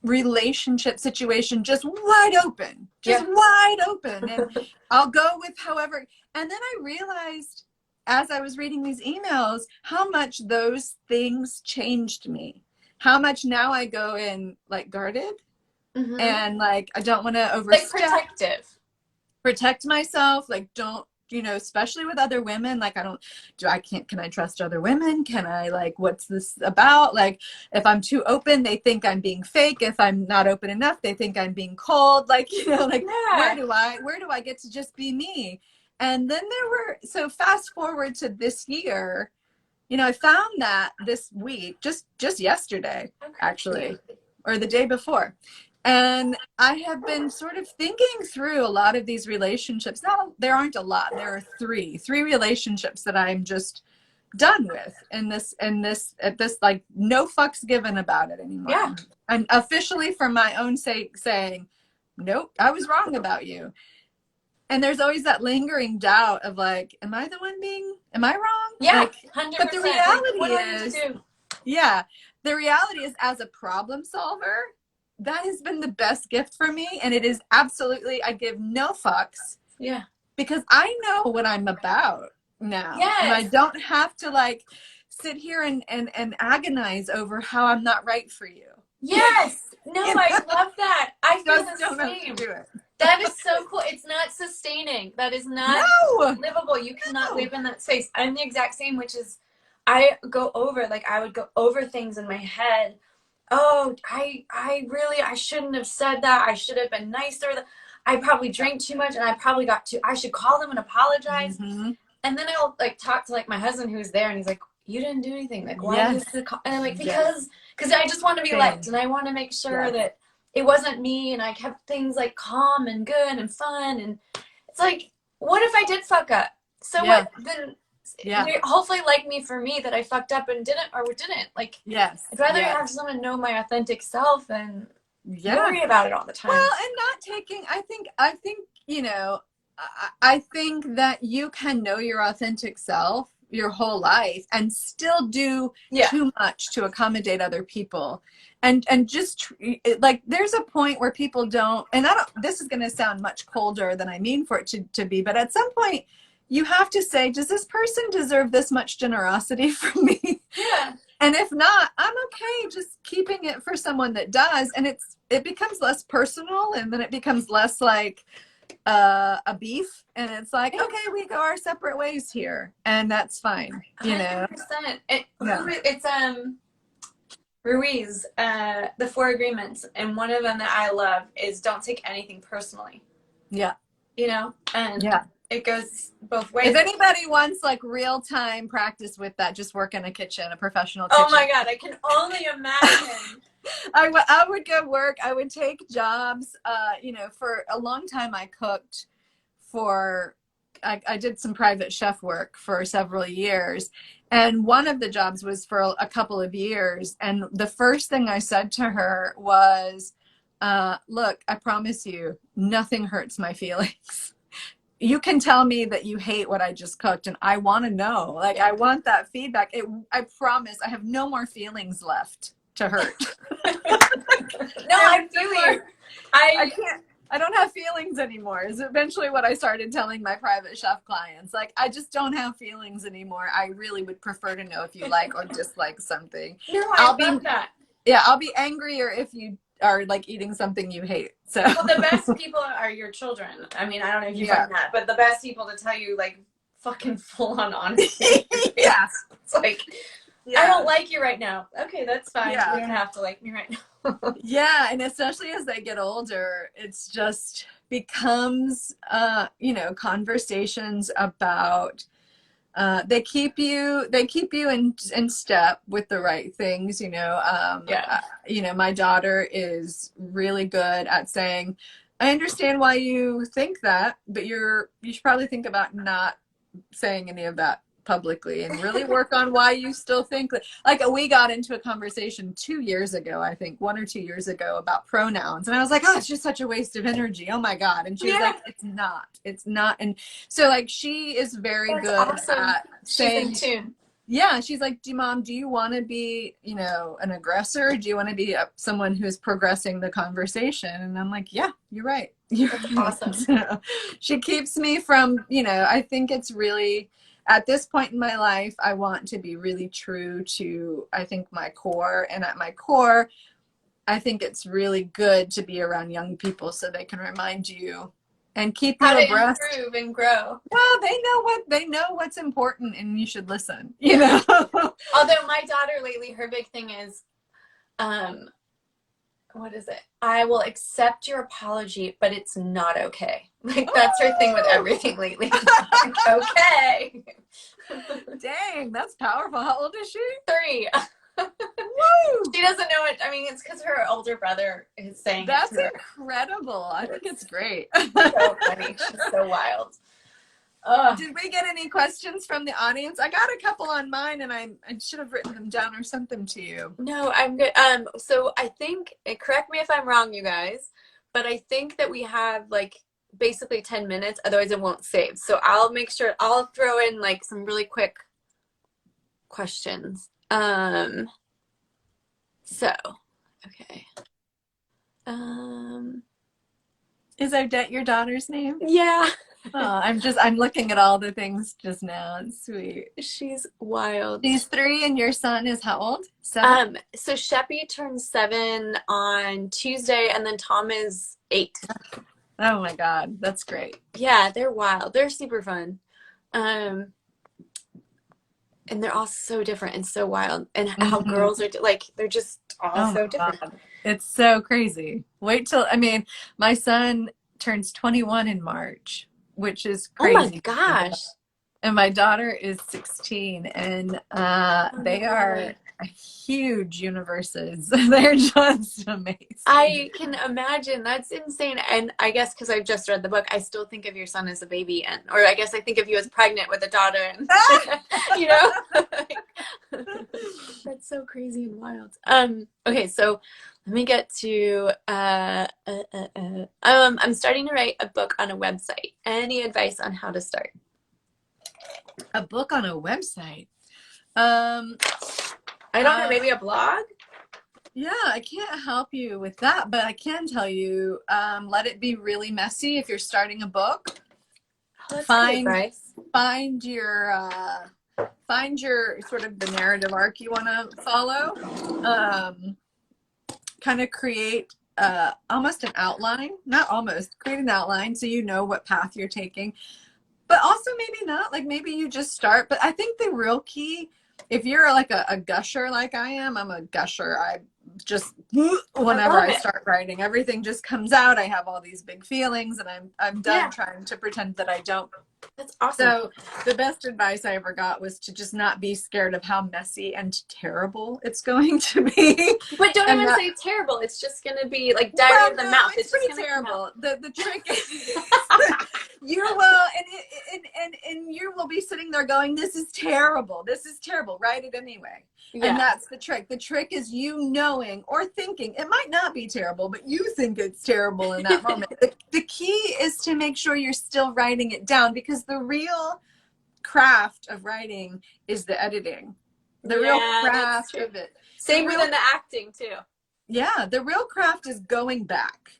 Speaker 2: relationship situation just wide open, just
Speaker 1: Yeah.
Speaker 2: wide open. And I'll go with however. And then I realized as I was reading these emails how much those things changed me. How much now I go in like guarded and like I don't want to
Speaker 1: Like
Speaker 2: overstep,
Speaker 1: protect
Speaker 2: myself, like don't, especially with other women, like can I trust other women? Can I, like, what's this about? Like, if I'm too open, they think I'm being fake. If I'm not open enough, they think I'm being cold. Like, like
Speaker 1: Yeah.
Speaker 2: where do I get to just be me? And then so fast forward to this year, I found that this week, just yesterday, actually, or the day before. And I have been sort of thinking through a lot of these relationships. There aren't a lot. There are three relationships that I'm just done with, and this at this, like, no fucks given about it anymore.
Speaker 1: Yeah.
Speaker 2: I'm officially, for my own sake, saying, nope, I was wrong about you. And there's always that lingering doubt of like, am I wrong?
Speaker 1: Yeah.
Speaker 2: Like,
Speaker 1: 100%.
Speaker 2: but the reality
Speaker 1: what do I need
Speaker 2: is,
Speaker 1: to do?
Speaker 2: yeah, the reality is, as a problem solver, that has been the best gift for me. And it is absolutely, I give no fucks.
Speaker 1: Yeah.
Speaker 2: Because I know what I'm about now.
Speaker 1: Yes.
Speaker 2: And I don't have to like sit here and agonize over how I'm not right for you.
Speaker 1: Yes. No, I love that. I feel
Speaker 2: Just
Speaker 1: the
Speaker 2: don't have
Speaker 1: same.
Speaker 2: to do it.
Speaker 1: That is so cool. It's not sustaining. That is not livable. You cannot live in that space. I'm the exact same, which is I would go over things in my head. Oh, I shouldn't have said that. I should have been nicer. I probably drank too much and I should call them and apologize.
Speaker 2: Mm-hmm.
Speaker 1: And then I'll like talk to like my husband who's there and he's like, you didn't do anything. Like, why did this call? And I'm like, because I just want to be liked and I want to make sure that it wasn't me, and I kept things like calm and good and fun. And it's like, what if I did fuck up? So what then? They hopefully like me for me that I fucked up and didn't. Like, I'd rather have someone know my authentic self than worry about it all the time.
Speaker 2: Well, and not taking, I think, I think that you can know your authentic self your whole life and still do too much to accommodate other people. And just like, there's a point where people don't, and this is going to sound much colder than I mean for it to be, but at some point you have to say, does this person deserve this much generosity from me?
Speaker 1: Yeah.
Speaker 2: And if not, I'm okay just keeping it for someone that does. And it becomes less personal, and then it becomes less like a beef, and it's like, okay, we go our separate ways here, and that's fine,
Speaker 1: 100%. It's Ruiz, the 4 agreements, and one of them that I love is don't take anything personally. And it goes both ways.
Speaker 2: If anybody wants like real-time practice with that, just work in a professional kitchen.
Speaker 1: Oh my god, I can only imagine.
Speaker 2: I would go work. I would take jobs. For a long time I cooked I did some private chef work for several years. And one of the jobs was for a couple of years. And the first thing I said to her was, look, I promise you, nothing hurts my feelings. You can tell me that you hate what I just cooked, and I want to know. Like, I want that feedback. I promise I have no more feelings left to hurt.
Speaker 1: No, I feel you.
Speaker 2: I don't have feelings anymore is eventually what I started telling my private chef clients. Like, I just don't have feelings anymore. I really would prefer to know if you like or dislike something.
Speaker 1: No, I love that.
Speaker 2: Yeah, I'll be angrier if you are like eating something you hate. So
Speaker 1: well, the best people are your children. I mean, I don't know if you find that, but the best people to tell you like fucking full on honesty. It's like, I don't like you right now. Okay, that's fine. You don't have to like me right now.
Speaker 2: And especially as they get older, it's just becomes conversations about They keep you in step with the right things, you know.
Speaker 1: Yeah.
Speaker 2: You know, my daughter is really good at saying, I understand why you think that, but you should probably think about not saying any of that publicly and really work on why you still think that. Like, we got into a conversation 2 years ago, I think 1 or 2 years ago, about pronouns, and I was like, oh, it's just such a waste of energy, oh my god. And she was
Speaker 1: Yeah.
Speaker 2: like, it's not. And so, like, she is very
Speaker 1: That's
Speaker 2: good
Speaker 1: awesome.
Speaker 2: at
Speaker 1: She's in
Speaker 2: saying,
Speaker 1: tune.
Speaker 2: yeah, she's like, Mom, do you want to be, you know, an aggressor? Do you want to be someone who's progressing the conversation? And I'm like, yeah, you're right. You're
Speaker 1: That's
Speaker 2: right.
Speaker 1: awesome.
Speaker 2: So she keeps me from, you know, I think it's really, at this point in my life, I want to be really true to, I think, my core. And at my core, I think it's really good to be around young people so they can remind you and keep
Speaker 1: How
Speaker 2: you
Speaker 1: to
Speaker 2: abreast.
Speaker 1: improve and grow.
Speaker 2: Well, they know what's important, and you should listen, you know.
Speaker 1: Although my daughter lately, her big thing is, um, what is it? I will accept your apology, but it's not okay. Like, that's her thing with everything lately. Like, okay.
Speaker 2: Dang, that's powerful. How old is she?
Speaker 1: 3.
Speaker 2: Woo!
Speaker 1: She doesn't know it. I mean, it's because her older brother is saying
Speaker 2: That's
Speaker 1: it to her.
Speaker 2: incredible. I think it's great.
Speaker 1: So funny. She's so wild. Ugh.
Speaker 2: Did we get any questions from the audience? I got a couple on mine, and I should have written them down or sent them to you.
Speaker 1: No, I'm good. So I think, correct me if I'm wrong, you guys, but I think that we have like basically 10 minutes, otherwise it won't save. So I'll make sure I'll throw in like some really quick questions. So, okay.
Speaker 2: Is Odette your daughter's name?
Speaker 1: Yeah.
Speaker 2: Oh, I'm looking at all the things just now. It's sweet.
Speaker 1: She's wild.
Speaker 2: She's 3, and your son is how old? 7?
Speaker 1: So Sheppy turns 7 on Tuesday, and then Tom is 8.
Speaker 2: Oh my God, that's great.
Speaker 1: Yeah, they're wild. They're super fun. And they're all so different and so wild. And how girls are like, they're just all so different.
Speaker 2: God. It's so crazy. Wait till, I mean, my son turns 21 in March, which is crazy.
Speaker 1: Oh my gosh.
Speaker 2: And my daughter is 16, and they are huge universes. They're just amazing.
Speaker 1: I can imagine. That's insane. And I guess because I've just read the book, I still think of your son as a baby, and or I guess I think of you as pregnant with a daughter, and you know, that's so crazy and wild. Okay, so let me get to I'm starting to write a book on a website. Any advice on how to start?
Speaker 2: A book on a website.
Speaker 1: I don't know, maybe a blog?
Speaker 2: Yeah, I can't help you with that, but I can tell you, let it be really messy if you're starting a book.
Speaker 1: Oh, find
Speaker 2: your sort of the narrative arc you want to follow. Kind of create almost an outline, not almost, create an outline so you know what path you're taking. But also maybe not, like maybe you just start. But I think the real key, if you're like a gusher like I am, I'm a gusher. I just, whenever I start writing, everything just comes out. I have all these big feelings, and I'm done trying to pretend that I don't.
Speaker 1: That's awesome.
Speaker 2: So the best advice I ever got was to just not be scared of how messy and terrible it's going to be.
Speaker 1: But don't even say terrible. It's just going to be like diarrhea of the mouth.
Speaker 2: It's pretty terrible. The trick is you will, and you will be sitting there going, this is terrible. This is terrible. Write it anyway. Yeah. And that's the trick. The trick is you knowing or thinking it might not be terrible, but you think it's terrible in that moment. The key is to make sure you're still writing it down, because the real craft of writing is the editing. The real craft of it.
Speaker 1: Same within the acting too.
Speaker 2: Yeah, the real craft is going back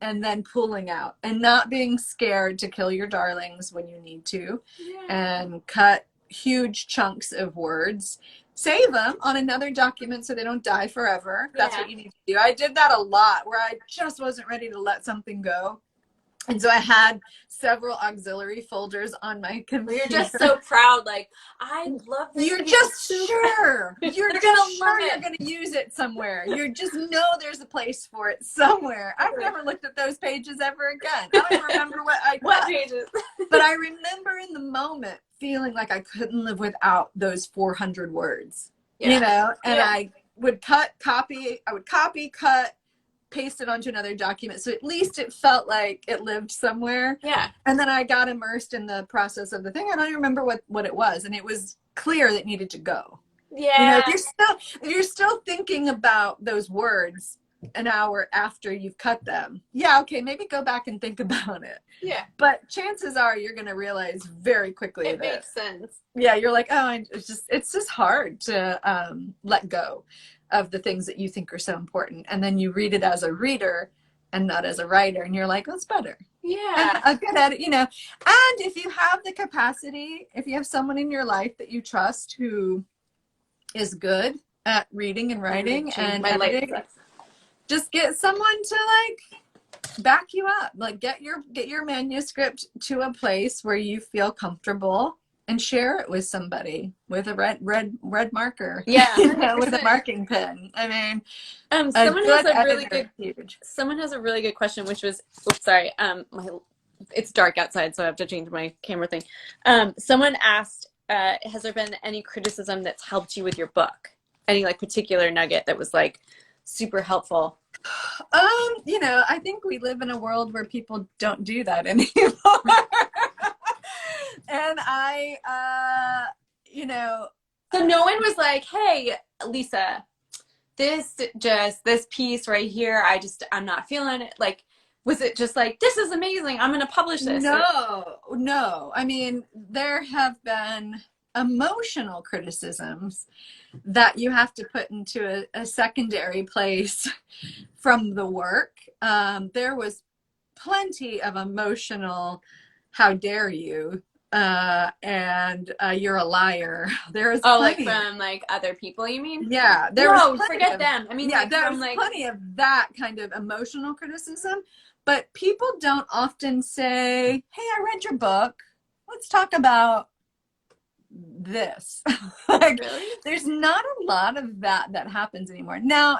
Speaker 2: and then pulling out and not being scared to kill your darlings when you need to, and cut huge chunks of words. Save them on another document so they don't die forever. That's what you need to do. I did that a lot where I just wasn't ready to let something go. And so I had several auxiliary folders on my computer.
Speaker 1: You're just so proud, like, I love this.
Speaker 2: You're just sure. You're just sure you're going to use it somewhere. You just know there's a place for it somewhere. I've never looked at those pages ever again. I don't even remember what I got.
Speaker 1: What pages?
Speaker 2: But I remember in the moment feeling like I couldn't live without those 400 words,
Speaker 1: Yeah.
Speaker 2: you know, and
Speaker 1: Yeah.
Speaker 2: I would copy, cut, paste it onto another document. So at least it felt like it lived somewhere.
Speaker 1: Yeah.
Speaker 2: And then I got immersed in the process of the thing. I don't even remember what it was. And it was clear that it needed to go. You know,
Speaker 1: Yeah.
Speaker 2: if you're still thinking about those words an hour after you've cut them, yeah, okay, maybe go back and think about it.
Speaker 1: Yeah.
Speaker 2: But chances are you're going to realize very quickly
Speaker 1: It
Speaker 2: that,
Speaker 1: makes sense.
Speaker 2: yeah, you're like, oh, it's just hard to let go of the things that you think are so important. And then you read it as a reader and not as a writer, and you're like, well, it's better. And
Speaker 1: Yeah.
Speaker 2: a good edit, you know. And if you have the capacity, if you have someone in your life that you trust who is good at reading and writing and editing, just get someone to like back you up. Like get your manuscript to a place where you feel comfortable and share it with somebody with a red marker.
Speaker 1: Yeah.
Speaker 2: You know, with a marking pen. I mean,
Speaker 1: someone has a really
Speaker 2: editor,
Speaker 1: good
Speaker 2: huge.
Speaker 1: someone has a really good question, which was, oops, sorry, it's dark outside, so I have to change my camera thing. Someone asked, has there been any criticism that's helped you with your book? Any like particular nugget that was like super helpful?
Speaker 2: You know, I think we live in a world where people don't do that anymore. And you know,
Speaker 1: so no one was like, hey, Lisa, this piece right here, I'm not feeling it. Like, was it just like, this is amazing, I'm gonna publish this?
Speaker 2: No. I mean, there have been emotional criticisms that you have to put into a secondary place from the work. There was plenty of emotional, how dare you, and you're a liar. There is
Speaker 1: like from like other people, you mean?
Speaker 2: Yeah,
Speaker 1: forget them. I mean,
Speaker 2: yeah,
Speaker 1: like,
Speaker 2: there's
Speaker 1: like
Speaker 2: plenty of that kind of emotional criticism, but people don't often say, hey, I read your book, let's talk about this. Like,
Speaker 1: really?
Speaker 2: There's not a lot of that happens anymore. Now,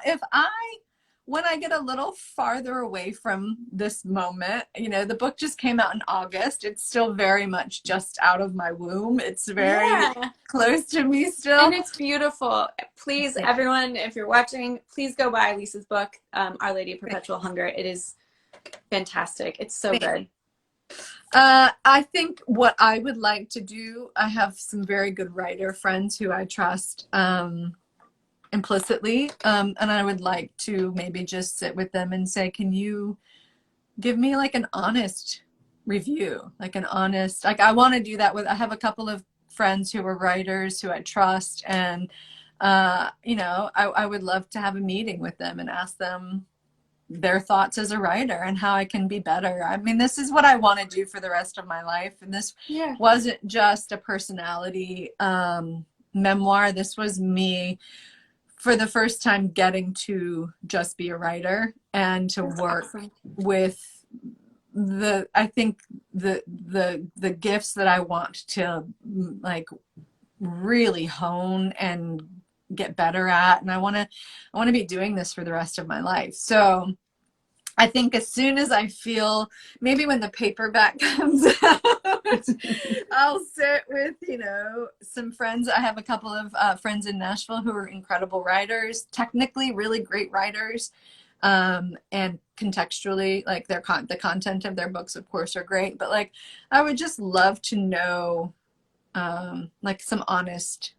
Speaker 2: when I get a little farther away from this moment, you know, the book just came out in August. It's still very much just out of my womb. It's very close to me still.
Speaker 1: And it's beautiful. Please, everyone, if you're watching, please go buy Lisa's book, Our Lady of Perpetual Hunger. It is fantastic. It's so good.
Speaker 2: I think what I would like to do, I have some very good writer friends who I trust implicitly, and I would like to maybe just sit with them and say, can you give me like an honest review, like an honest, like I want to do that I have a couple of friends who are writers who I trust, and you know, I would love to have a meeting with them and ask them their thoughts as a writer and how I can be better. I mean, this is what I want to do for the rest of my life, and this wasn't just a personality memoir. This was me for the first time getting to just be a writer and to work with I think the gifts that I want to like really hone and get better at, and I want to be doing this for the rest of my life. So I think as soon as I feel, maybe when the paperback comes out, I'll sit with, you know, some friends. I have a couple of friends in Nashville who are incredible writers, technically really great writers, and contextually, like the content of their books, of course, are great. But like, I would just love to know, like some honest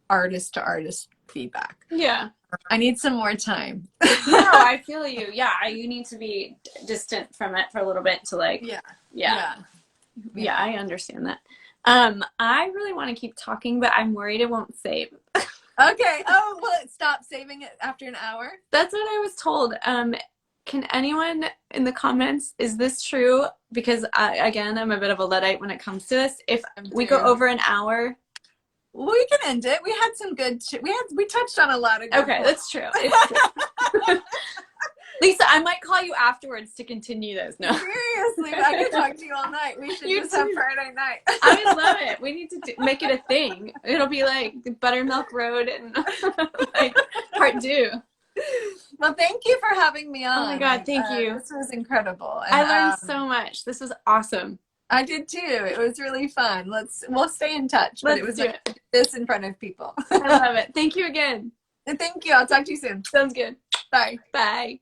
Speaker 2: artist to artist feedback.
Speaker 1: Yeah.
Speaker 2: I need some more time.
Speaker 1: No, I feel you. Yeah, you need to be distant from it for a little bit to like. Yeah, I understand that. I really want to keep talking, but I'm worried it won't save.
Speaker 2: Okay. Oh, will it stop saving it after an hour?
Speaker 1: That's what I was told. Can anyone in the comments, is this true? Because again, I'm a bit of a Luddite when it comes to this. If we go over an hour,
Speaker 2: we can end it. We had some good. We touched on a lot of good
Speaker 1: points. That's true. It's true. Lisa, I might call you afterwards to continue this. No,
Speaker 2: seriously, I could talk to you all night. We should just have Friday night.
Speaker 1: I would love it. We need to make it a thing. It'll be like Buttermilk Road and like part 2.
Speaker 2: Well, thank you for having me on.
Speaker 1: Oh my God, thank you.
Speaker 2: This was incredible.
Speaker 1: And, I learned so much. This was awesome.
Speaker 2: I did too. It was really fun. We'll stay in touch, but it
Speaker 1: Let's
Speaker 2: was
Speaker 1: do
Speaker 2: nice
Speaker 1: it.
Speaker 2: to do this in front of people.
Speaker 1: I love it. Thank you again.
Speaker 2: And thank you. I'll talk to you soon.
Speaker 1: Sounds good.
Speaker 2: Bye.
Speaker 1: Bye.